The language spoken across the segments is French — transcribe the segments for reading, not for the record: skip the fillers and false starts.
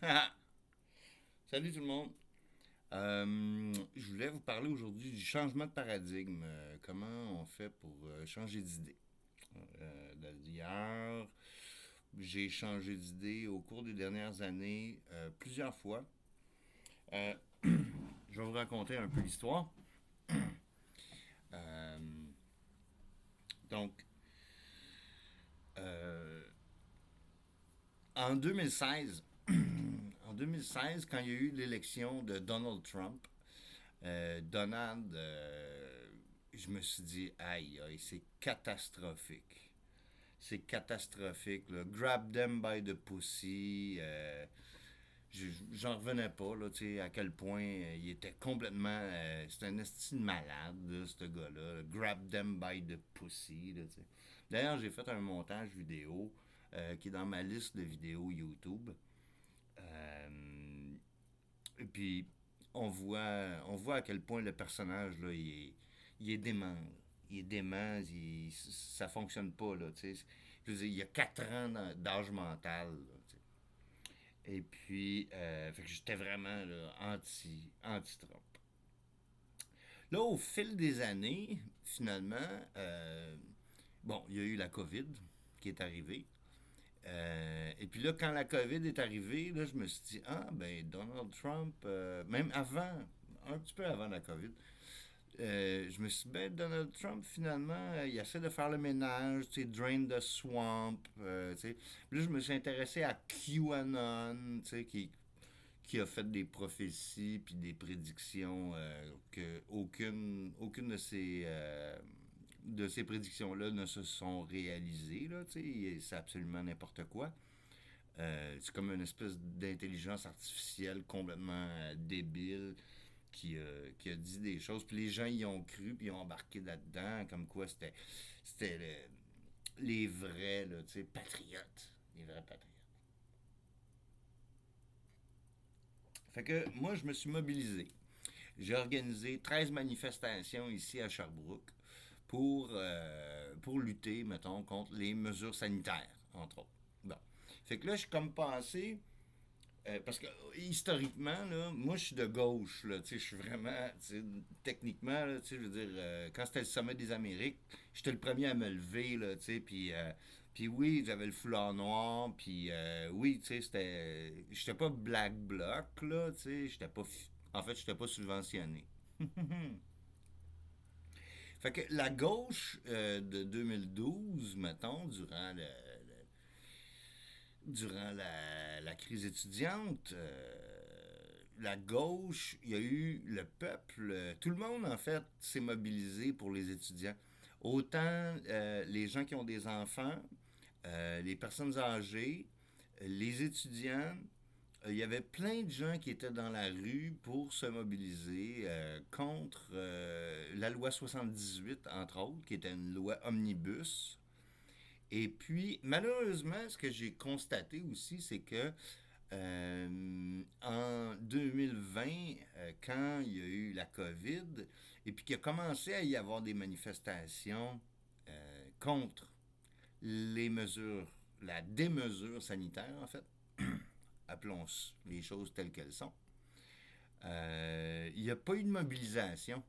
Salut tout le monde. Je voulais vous parler aujourd'hui du changement de paradigme. Comment on fait pour changer d'idée. Hier, j'ai changé d'idée au cours des dernières années plusieurs fois. Euh, je vais vous raconter un peu l'histoire. Euh, donc, euh, en 2016, en 2016, quand il y a eu l'élection de Donald Trump, Donald, je me suis dit, aïe, aïe, c'est catastrophique. C'est catastrophique. Là. Grab them by the pussy. J'en revenais pas, là, tu sais, à quel point il était complètement. C'est un esti de malade, là, ce gars-là. Grab them by the pussy. Là, tu sais. D'ailleurs, j'ai fait un montage vidéo qui est dans ma liste de vidéos YouTube. Et puis, on voit à quel point le personnage, là, il est dément. Là. Il est dément, ça fonctionne pas, là, tu sais. Je veux dire, il y a 4 ans d'âge mental, là, tu sais. Et puis, fait que j'étais vraiment là, anti-Trump. Là, au fil des années, finalement, bon, il y a eu la COVID qui est arrivée. Et puis là, quand la COVID est arrivée, là, je me suis dit, ah, ben, Donald Trump, même avant, un petit peu avant la COVID, je me suis dit, ben, Donald Trump, finalement, il essaie de faire le ménage, tu sais, drain the swamp, tu sais. Puis là, je me suis intéressé à QAnon, tu sais, qui a fait des prophéties puis des prédictions que aucune de ces prédictions-là ne se sont réalisées, là, tu sais. C'est absolument n'importe quoi. C'est comme une espèce d'intelligence artificielle complètement débile qui a dit des choses. Puis les gens y ont cru, puis ils ont embarqué là-dedans, comme quoi c'était les vrais, là, tu sais, patriotes. Les vrais patriotes. Fait que moi, je me suis mobilisé. J'ai organisé 13 manifestations ici à Sherbrooke pour lutter, mettons, contre les mesures sanitaires, entre autres. Bon. Fait que là, je suis comme passé. Parce que historiquement, là, moi je suis de gauche, là, je suis vraiment, techniquement, là, je veux dire, quand c'était le sommet des Amériques, j'étais le premier à me lever, là, puis oui, j'avais le foulard noir, puis oui, j'étais pas black bloc, là, j'étais pas, en fait, j'étais pas subventionné. Fait que la gauche de 2012, mettons, durant la crise étudiante, la gauche, il y a eu le peuple, tout le monde en fait s'est mobilisé pour les étudiants. Autant les gens qui ont des enfants, les personnes âgées, les étudiants, il y avait plein de gens qui étaient dans la rue pour se mobiliser contre la loi 78, entre autres, qui était une loi omnibus. Et puis, malheureusement, ce que j'ai constaté aussi, c'est que en 2020, quand il y a eu la COVID, et puis qu'il a commencé à y avoir des manifestations contre les mesures, la démesure sanitaire, en fait, appelons les choses telles qu'elles sont, il n'y a pas eu de mobilisation.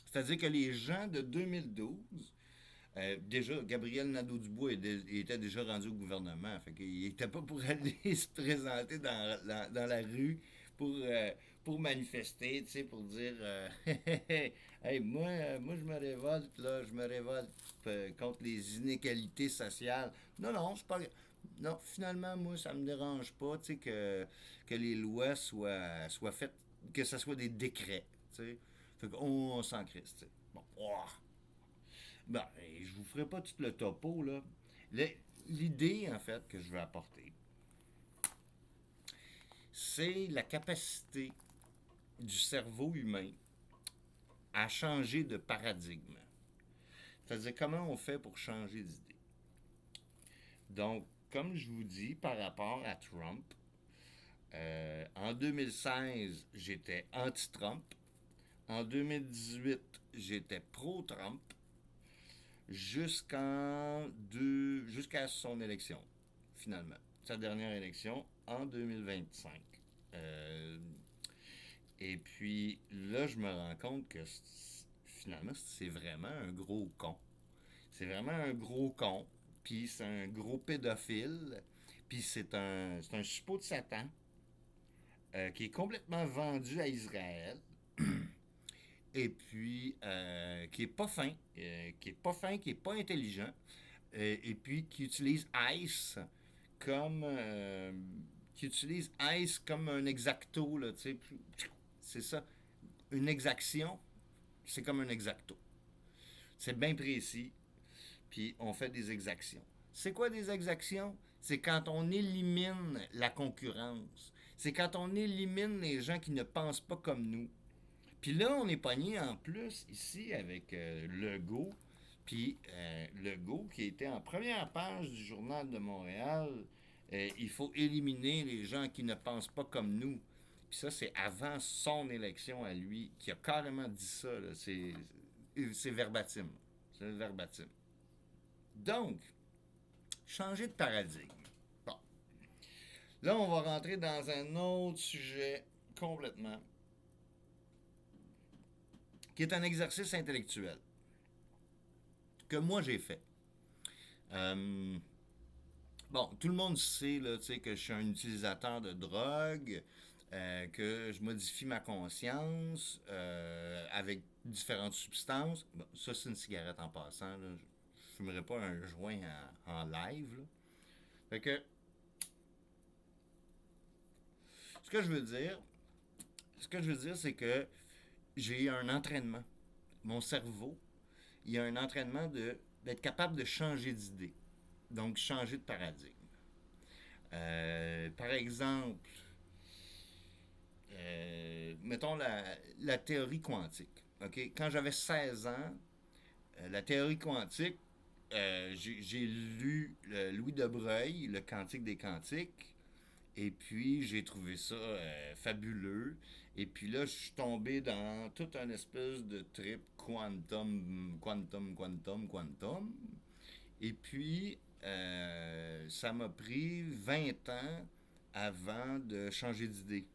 C'est-à-dire que les gens de 2012 déjà, Gabriel Nadeau-Dubois était déjà rendu au gouvernement. Fait qu'il n'était pas pour aller se présenter dans la rue pour manifester, tu sais, pour dire hey, moi, je me révolte, là, je me révolte contre les inégalités sociales. Non, non, c'est pas. Non, finalement, moi, ça me dérange pas, tu sais, que les lois soient faites, que ce soit des décrets, tu sais. Fait qu'on s'en crisse, tu sais. Bon, ouah. Ben, je vous ferai pas tout le topo, là. L'idée, en fait, que je veux apporter, c'est la capacité du cerveau humain à changer de paradigme. C'est-à-dire, comment on fait pour changer d'idée. Donc, comme je vous dis, par rapport à Trump, en 2016, j'étais anti-Trump. En 2018, j'étais pro-Trump jusqu'à son élection, finalement. sa dernière élection en 2025. Euh, et puis là, je me rends compte que finalement, c'est vraiment un gros con. C'est vraiment un gros con. Puis c'est un gros pédophile. Puis c'est un suppôt de Satan qui est complètement vendu à Israël. Et puis qui est pas fin, qui est pas fin, qui est pas intelligent, et puis qui utilise ICE comme qui utilise ICE comme un exacto là, tu sais, c'est ça, une exaction, c'est comme un exacto, c'est bien précis, puis on fait des exactions. C'est quoi des exactions? C'est quand on élimine la concurrence. C'est quand on élimine les gens qui ne pensent pas comme nous. Puis là, on est pogné en plus ici avec Legault. Puis Legault, qui était en première page du Journal de Montréal, il faut éliminer les gens qui ne pensent pas comme nous. Puis ça, c'est avant son élection à lui, qui a carrément dit ça. Là. C'est verbatim. C'est verbatim. Donc, changer de paradigme. Bon. Là, on va rentrer dans un autre sujet complètement, qui est un exercice intellectuel que moi j'ai fait. Euh, bon, tout le monde sait là, que je suis un utilisateur de drogue, que je modifie ma conscience avec différentes substances. Bon, ça, c'est une cigarette en passant. Là. Je ne fumerai pas un joint en live. Là. Fait que, ce que je veux dire, c'est que j'ai un entraînement. Mon cerveau, il y a un entraînement d'être capable de changer d'idée. Donc, changer de paradigme. Par exemple, mettons la théorie quantique. Okay? Quand j'avais 16 ans, la théorie quantique, j'ai lu Louis de Broglie, Le Cantique des Cantiques, et puis j'ai trouvé ça fabuleux. Et puis là, je suis tombé dans toute une espèce de trip quantum, quantum, quantum, quantum. Et puis, ça m'a pris 20 ans avant de changer d'idée.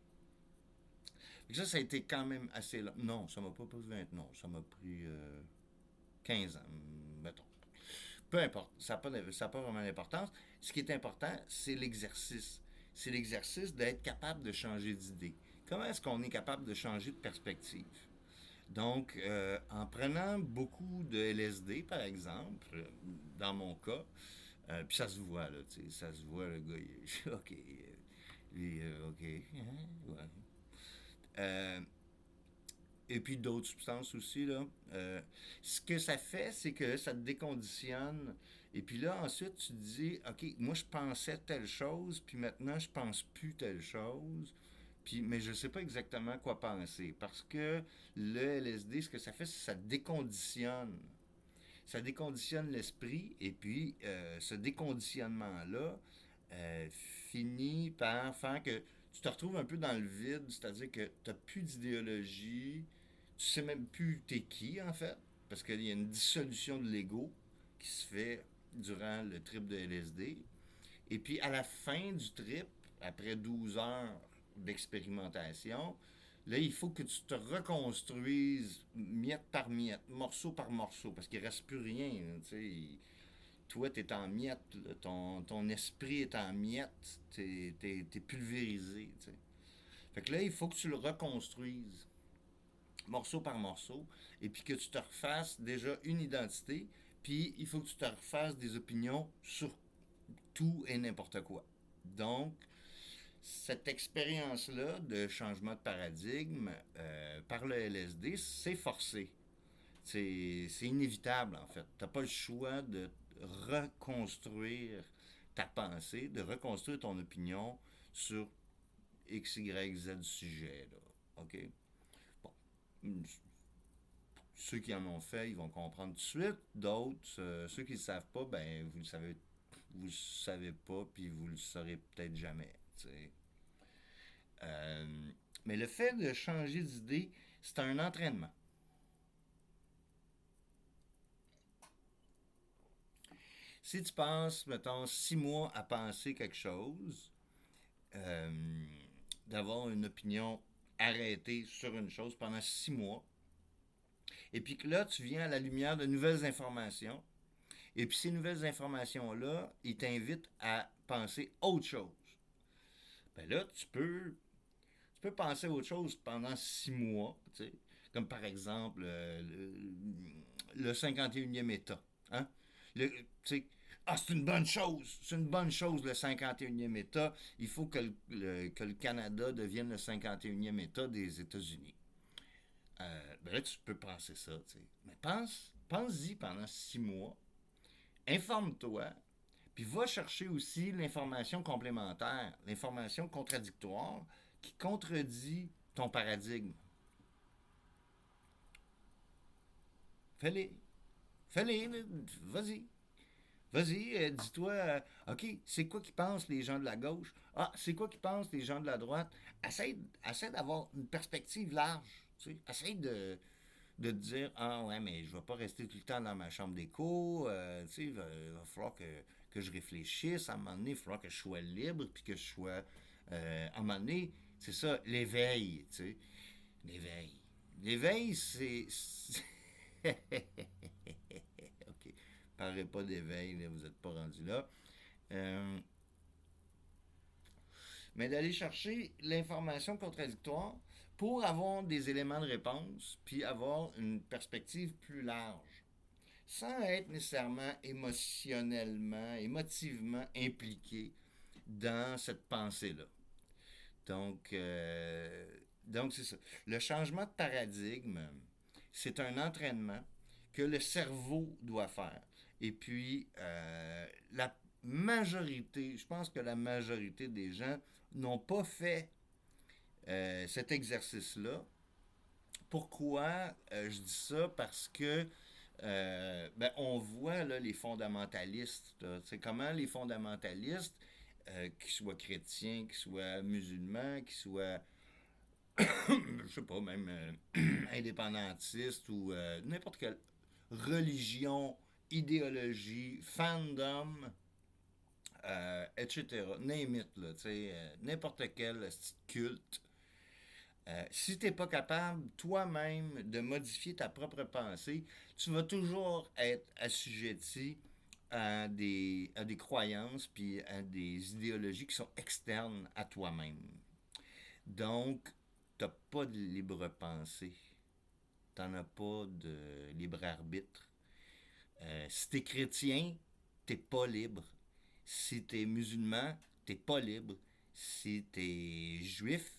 Ça a été quand même assez long. Non, ça m'a pas pris 20 non, ça m'a pris 15 ans, mettons. Peu importe, ça n'a pas vraiment d'importance. Ce qui est important, c'est l'exercice. C'est l'exercice d'être capable de changer d'idée. Comment est-ce qu'on est capable de changer de perspective? Donc, en prenant beaucoup de LSD, par exemple, dans mon cas, puis ça se voit, là, tu sais, ça se voit, le gars, il est, OK, lui, OK, hein, ouais. Euh, et puis d'autres substances aussi, là. Ce que ça fait, c'est que ça te déconditionne. Et puis là, ensuite, tu te dis, OK, moi, je pensais telle chose, puis maintenant, je pense plus telle chose. Puis, mais je ne sais pas exactement quoi penser. Parce que le LSD, ce que ça fait, c'est que ça déconditionne. Ça déconditionne l'esprit. Et puis, ce déconditionnement-là finit par faire que tu te retrouves un peu dans le vide. C'est-à-dire que tu n'as plus d'idéologie. Tu sais même plus t'es qui, en fait. Parce qu'il y a une dissolution de l'ego qui se fait durant le trip de LSD. Et puis, à la fin du trip, après 12 heures d'expérimentation, là, il faut que tu te reconstruises miette par miette, morceau par morceau, parce qu'il ne reste plus rien. Tu sais. Toi, tu es en miettes, là. Ton esprit est en miettes, tu es pulvérisé. Tu sais. Fait que là, il faut que tu le reconstruises morceau par morceau, et puis que tu te refasses déjà une identité, puis il faut que tu te refasses des opinions sur tout et n'importe quoi. Donc, cette expérience-là de changement de paradigme par le LSD, c'est forcé. C'est inévitable, en fait. Tu n'as pas le choix de reconstruire ta pensée, de reconstruire ton opinion sur X, Y, Z sujet. Là. OK? Bon. Ceux qui en ont fait, ils vont comprendre tout de suite. D'autres, ceux qui ne le savent pas, ben, vous le savez pas, puis vous le saurez peut-être jamais. T'sais. Euh, mais le fait de changer d'idée, c'est un entraînement. Si tu passes, mettons, 6 mois à penser quelque chose, euh, d'avoir une opinion arrêtée sur une chose pendant 6 mois, et puis que là, tu viens à la lumière de nouvelles informations, et puis ces nouvelles informations-là, ils t'invitent à penser autre chose. Ben là, tu peux penser à autre chose pendant 6 mois, tu sais, comme par exemple le 51e État. Hein? Tu sais, ah, c'est une bonne chose le 51e État. Il faut que le Canada devienne le 51e État des États-Unis. Ben là, tu peux penser ça, tu sais. Mais pense-y pendant 6 mois, informe-toi, puis va chercher aussi l'information complémentaire, l'information contradictoire qui contredit ton paradigme. Fais-les. Fais-les, vas-y. Vas-y, dis-toi, OK, c'est quoi qu'ils pensent les gens de la gauche? Ah, c'est quoi qu'ils pensent les gens de la droite? Essaie d'avoir une perspective large. Tu sais. Essaie de te dire, ah ouais, mais je vais pas rester tout le temps dans ma chambre d'écho. Tu sais, il va falloir que je réfléchisse. À un moment donné, il va falloir que je sois libre, puis que je sois. À un moment donné, c'est ça, l'éveil, tu sais. L'éveil. L'éveil, OK. Parlez pas d'éveil, là, vous n'êtes pas rendu là. Euh, mais d'aller chercher l'information contradictoire pour avoir des éléments de réponse, puis avoir une perspective plus large, sans être nécessairement émotivement impliqué dans cette pensée-là. Donc, donc c'est ça. Le changement de paradigme, c'est un entraînement que le cerveau doit faire. Et puis, la majorité, je pense que la majorité des gens n'ont pas fait cet exercice-là. Pourquoi je dis ça? Parce que ben, on voit là, les fondamentalistes. Comment les fondamentalistes, qu'ils soient chrétiens, qu'ils soient musulmans, qu'ils soient, je sais pas, même indépendantistes ou n'importe quelle religion, idéologie, fandom, etc. Name it, là, n'importe quel culte. Si tu n'es pas capable toi-même de modifier ta propre pensée, tu vas toujours être assujetti à des croyances puis à des idéologies qui sont externes à toi-même. Donc, tu n'as pas de libre pensée. Tu n'en as pas de libre arbitre. Si tu es chrétien, tu n'es pas libre. Si tu es musulman, tu n'es pas libre. Si tu es juif,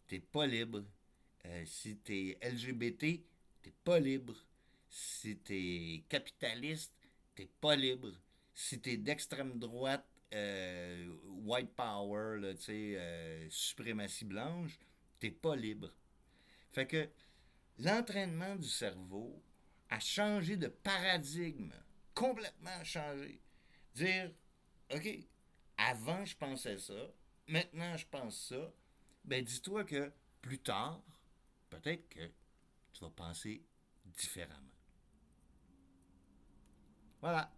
t'es pas libre. Si t'es LGBT, t'es pas libre. Si t'es capitaliste, t'es pas libre. Si t'es d'extrême droite, white power, là, suprématie blanche, t'es pas libre. Fait que l'entraînement du cerveau a changé de paradigme, complètement changé. Dire, OK, avant je pensais ça, maintenant je pense ça, ben dis-toi que plus tard, peut-être que tu vas penser différemment. Voilà.